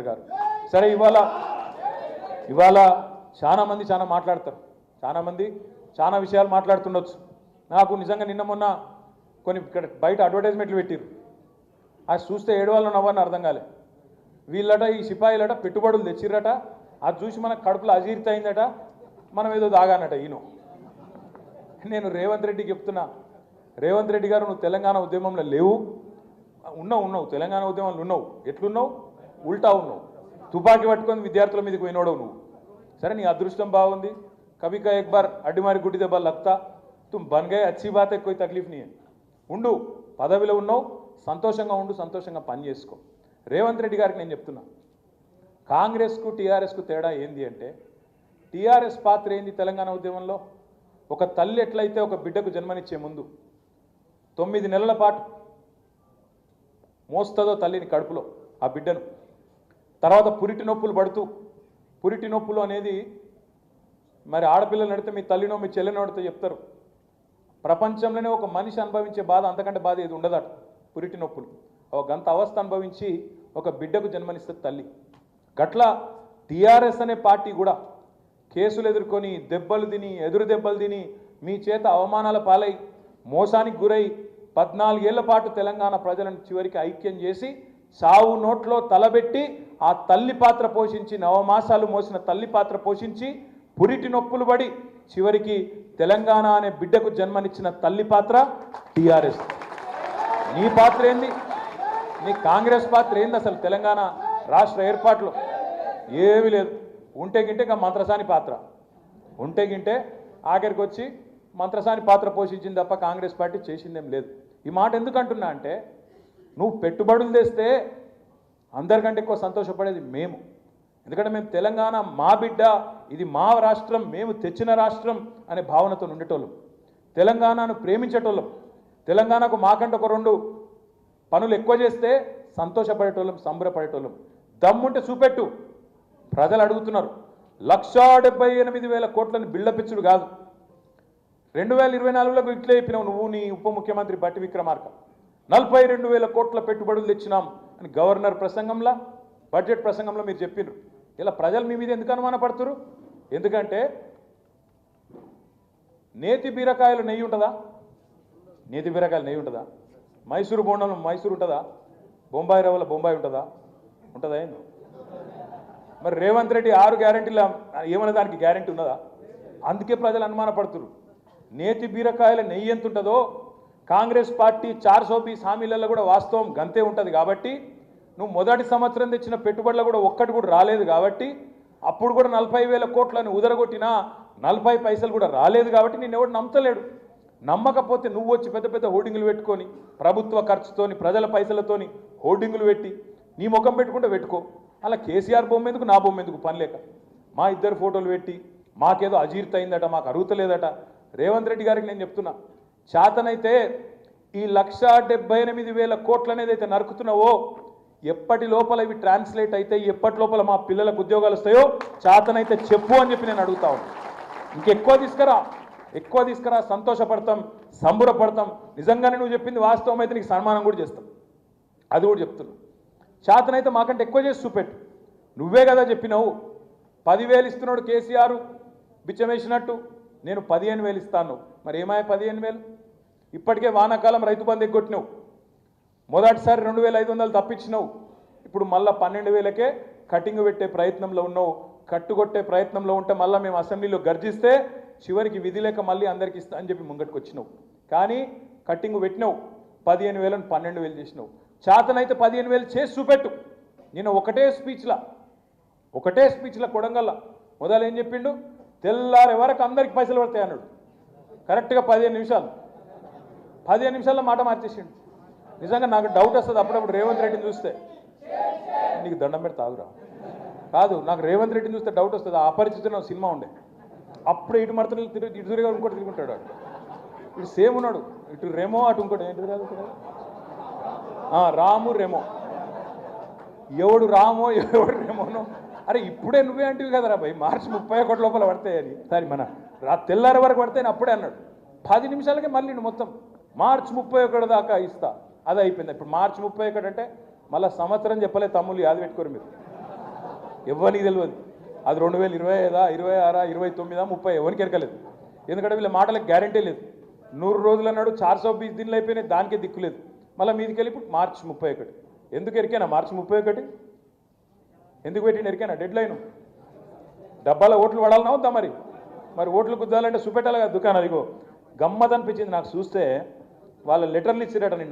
గారు. సరే ఇవాళ చాలా మంది చాలా మాట్లాడతారు, చాలా విషయాలు మాట్లాడుతుండొచ్చు. నాకు నిజంగా నిన్న మొన్న కొన్ని ఇక్కడ బయట అడ్వర్టైజ్మెంట్లు పెట్టిరు, అది చూస్తే ఏడవాళ్ళు నవ్వని అర్థం కాలే. వీళ్ళట ఈ సిపాయిలట పెట్టుబడులు తెచ్చిర్రట, అది చూసి మనకు కడుపులో అజీర్తి అయిందట, మనం ఏదో దాగానట. నేను రేవంత్ రెడ్డికి చెప్తున్నా, రేవంత్ రెడ్డి గారు నువ్వు తెలంగాణ ఉద్యమంలో లేవు, ఉన్నావు తెలంగాణ ఉద్యమంలో ఉన్నావు, ఎట్లున్నావు? ఉల్టా ఉన్నావు, తుపాకీ పట్టుకొని విద్యార్థుల మీదకి పోయినోడవు నువ్వు. సరే నీ అదృష్టం బాగుంది, కभी का एक बार అడ్డిమారి గుడ్డి దెబ్బ लगता तुम बन गए, अच्छी बात है, कोई तकलीफ नहीं है. ఉండు, పదవిలో ఉన్నావు, సంతోషంగా ఉండు, సంతోషంగా పని చేసుకో. రేవంత్ రెడ్డి గారికి నేను చెప్తున్నా, కాంగ్రెస్కు టీఆర్ఎస్కు తేడా ఏంది అంటే, టీఆర్ఎస్ పాత్ర ఏంది తెలంగాణ ఉద్యమంలో? ఒక తల్లి ఎట్లయితే ఒక బిడ్డకు జన్మనిచ్చే ముందు 9 నెలల పాటు మోస్తదో తల్లిని కడుపులో ఆ బిడ్డను, తర్వాత పురిటి నొప్పులు పడుతూ, పురిటి నొప్పులు అనేది మరి ఆడపిల్లలు నడితే మీ తల్లినో మీ చెల్లెనో నడితే చెప్తారు, ప్రపంచంలోనే ఒక మనిషి అనుభవించే బాధ అంతకంటే బాధ ఏది ఉండదట, పురిటి నొప్పులు. ఒక గంత అవస్థ అనుభవించి ఒక బిడ్డకు జన్మనిస్తుంది తల్లి. గట్ల టీఆర్ఎస్ అనే పార్టీ కూడా కేసులు ఎదుర్కొని దెబ్బలు తిని, ఎదురు దెబ్బలు తిని, మీ చేత అవమానాల పాలై, మోసానికి గురై 14 ఏళ్ల పాటు తెలంగాణ ప్రజలను చివరికి ఐక్యం చేసి సావు నోట్లో తలబెట్టి ఆ తల్లి పాత్ర పోషించి, నవమాసాలు మోసిన తల్లి పాత్ర పోషించి, పురిటి నొప్పులు పడి చివరికి తెలంగాణ అనే బిడ్డకు జన్మనిచ్చిన తల్లి పాత్ర టీఆర్ఎస్. నీ పాత్ర ఏంది? నీ కాంగ్రెస్ పాత్ర ఏంది? అసలు తెలంగాణ రాష్ట్ర ఏర్పాటులో ఏమీ లేదు. ఉంటే గింటే మంత్రసాని పాత్ర, ఉంటే గింటే ఆఖరికి వచ్చి మంత్రసాని పాత్ర పోషించింది తప్ప కాంగ్రెస్ పార్టీ చేసిందేం లేదు. ఈ మాట ఎందుకు అంటున్నా అంటే, నువ్వు పెట్టుబడులు తెస్తే అందరికంటే ఎక్కువ సంతోషపడేది మేము. ఎందుకంటే మేము తెలంగాణ మా బిడ్డ, ఇది మా రాష్ట్రం, మేము తెచ్చిన రాష్ట్రం అనే భావనతో ఉండేటోళ్ళం, తెలంగాణను ప్రేమించేటోళ్ళం, తెలంగాణకు మాకంటే ఒక 2 పనులు ఎక్కువ చేస్తే సంతోషపడేటోళ్ళం, సంబరపడేటోళ్ళం. దమ్ముంటే చూపెట్టు. ప్రజలు అడుగుతున్నారు. 1,78,000 కోట్లని బిల్డపిచ్చుడు కాదు. 2024లో ఇట్లే చెప్పినావు నువ్వు, నీ ఉప ముఖ్యమంత్రి బట్టి విక్రమార్క, 42,000 కోట్ల పెట్టుబడులు తెచ్చినాం అని గవర్నర్ ప్రసంగంలో, బడ్జెట్ ప్రసంగంలో మీరు చెప్పినారు. ఇలా ప్రజలు మీ మీద ఎందుకు అనుమానపడుతున్నారు? ఎందుకంటే నేతి బీరకాయలు నెయ్యి ఉంటుందా? నేతి బీరకాయలు నెయ్యి ఉంటుందా? మైసూరు బోండంలో మైసూరు ఉంటుందా? బొంబాయి రవ్వల బొంబాయి ఉంటుందా? ఏంది? మరి రేవంత్ రెడ్డి 6 గ్యారెంటీలు ఏమన్నా దానికి గ్యారెంటీ ఉన్నదా? అందుకే ప్రజలు అనుమానపడుతున్నారు. నేతి బీరకాయల నెయ్యి ఎంత ఉంటుందో కాంగ్రెస్ పార్టీ 420 హామీలలో కూడా వాస్తవం గంతే ఉంటుంది. కాబట్టి నువ్వు మొదటి సంవత్సరం తెచ్చిన పెట్టుబడులు కూడా ఒక్కటి కూడా రాలేదు. కాబట్టి అప్పుడు కూడా 40,000 కోట్లని ఉదరగొట్టినా 40 పైసలు కూడా రాలేదు. కాబట్టి నేను ఎవడు నమ్మతలేడు. నమ్మకపోతే నువ్వు వచ్చి పెద్ద పెద్ద హోర్డింగులు పెట్టుకొని, ప్రభుత్వ ఖర్చుతోని, ప్రజల పైసలతోని హోర్డింగులు పెట్టి నీ ముఖం పెట్టుకుంటే పెట్టుకో. అలా కేసీఆర్ బొమ్మ ఎందుకు, నా బొమ్మ ఎందుకు? పని లేక మా ఇద్దరు ఫోటోలు పెట్టి మాకేదో అజీర్తి అయిందట, మాకు అరుగుతలేదట. రేవంత్ రెడ్డి గారికి నేను చెప్తున్నా, చేతనైతే ఈ 1,78,000 కోట్లు అనేది అయితే నరుకుతున్నావో, ఎప్పటి లోపల ఇవి ట్రాన్స్లేట్ అయితే, ఎప్పటి లోపల మా పిల్లలకు ఉద్యోగాలు వస్తాయో చేతనైతే చెప్పు అని చెప్పి నేను అడుగుతా ఉన్నాను. ఇంకెక్కువ తీసుకురా, సంతోషపడతాం, సంబరపడతాం. నిజంగానే నువ్వు చెప్పింది వాస్తవం అయితే నీకు సన్మానం కూడా చేస్తాం, అది కూడా చెప్తున్నా. చేతనైతే మాకంటే ఎక్కువ చేసి చూపెట్టు. నువ్వే కదా చెప్పినావు 10,000 ఇస్తున్నాడు కేసీఆర్ బిచ్చమేసినట్టు, నేను 15,000 ఇస్తాను. మరి ఏమాయ 15,000? ఇప్పటికే వానాకాలం రైతు బంధు ఎగ్గొట్టినావు. మొదటిసారి 2,500 తప్పించినావు. ఇప్పుడు మళ్ళీ 12,000కే కటింగ్ పెట్టే ప్రయత్నంలో ఉన్నావు. కట్టుకొట్టే ప్రయత్నంలో ఉంటే మళ్ళీ మేము అసెంబ్లీలో గర్జిస్తే చివరికి విధి లేక మళ్ళీ అందరికి ఇస్తా అని చెప్పి ముంగట్టుకు వచ్చినావు. కానీ కట్టింగ్ పెట్టినావు, 15,000ని 12,000 చేసినావు. చేతనైతే 15,000 చేసి చూపెట్టు. నేను ఒకటే స్పీచ్లో కొడంగల్లా మొదలు ఏం చెప్పిండు, తెల్లారే వరకు అందరికి పైసలు పడతాయి అన్నాడు. కరెక్ట్గా 15 నిమిషాల్లో మాట మార్చేసిండు. నిజంగా నాకు డౌట్ వస్తుంది అప్పుడప్పుడు రేవంత్ రెడ్డిని చూస్తే, నీకు దండం పెడితే ఆగురా, కాదు నాకు రేవంత్ రెడ్డిని చూస్తే డౌట్ వస్తుంది. అపరిచితున్న సినిమా ఉండే, అప్పుడు ఇటు మడతలు ఇటు తిరిగా ఇంకోటి తిరుగుంటాడు. ఇటు సేమ్ ఉన్నాడు, ఇటు రెమో అటు ఇంకోటి ఏంటి కాదు, రాము రెమో, ఎవడు రామో ఎవడు రెమోనో. అరే ఇప్పుడే నువ్వే అంటివి కదరా భయ్, మార్చి 31 లోపల పడతాయని. సరే మన తెల్లారి వరకు పడతాయని అప్పుడే అన్నాడు. 10 నిమిషాలకే మళ్ళీ మొత్తం మార్చి 31 దాకా ఇస్తా, అది అయిపోయింది. ఇప్పుడు మార్చి 31 అంటే మళ్ళీ సంవత్సరం చెప్పలే తమ్ముళ్ళు, యాద పెట్టుకోరు మీరు. ఎవరికి తెలియదు అది 2025, 26, 29, 30 ఎవరికి ఎరకలేదు. ఎందుకంటే వీళ్ళ మాటలకు గ్యారంటీ లేదు. 100 రోజులు అన్నాడు, 420 దినాలు అయిపోయినాయి, దానికే దిక్కులేదు. మళ్ళీ మీదికి వెళ్ళి ఇప్పుడు మార్చి 31. ఎందుకు ఎరికేనా మార్చి 31? ఎందుకు పెట్టిన ఎరికేనా డెడ్ లైన్? డబ్బాల ఓట్లు పడాలన్నా వద్దా మరి? మరి ఓట్లు గుద్దాలంటే చూపెట్టాలి కదా దుకాణాలు. ఇగో గమ్మత్ అనిపించింది నాకు చూస్తే. వాళ్ళ లెటర్లు ఇచ్చిరట నిన్న.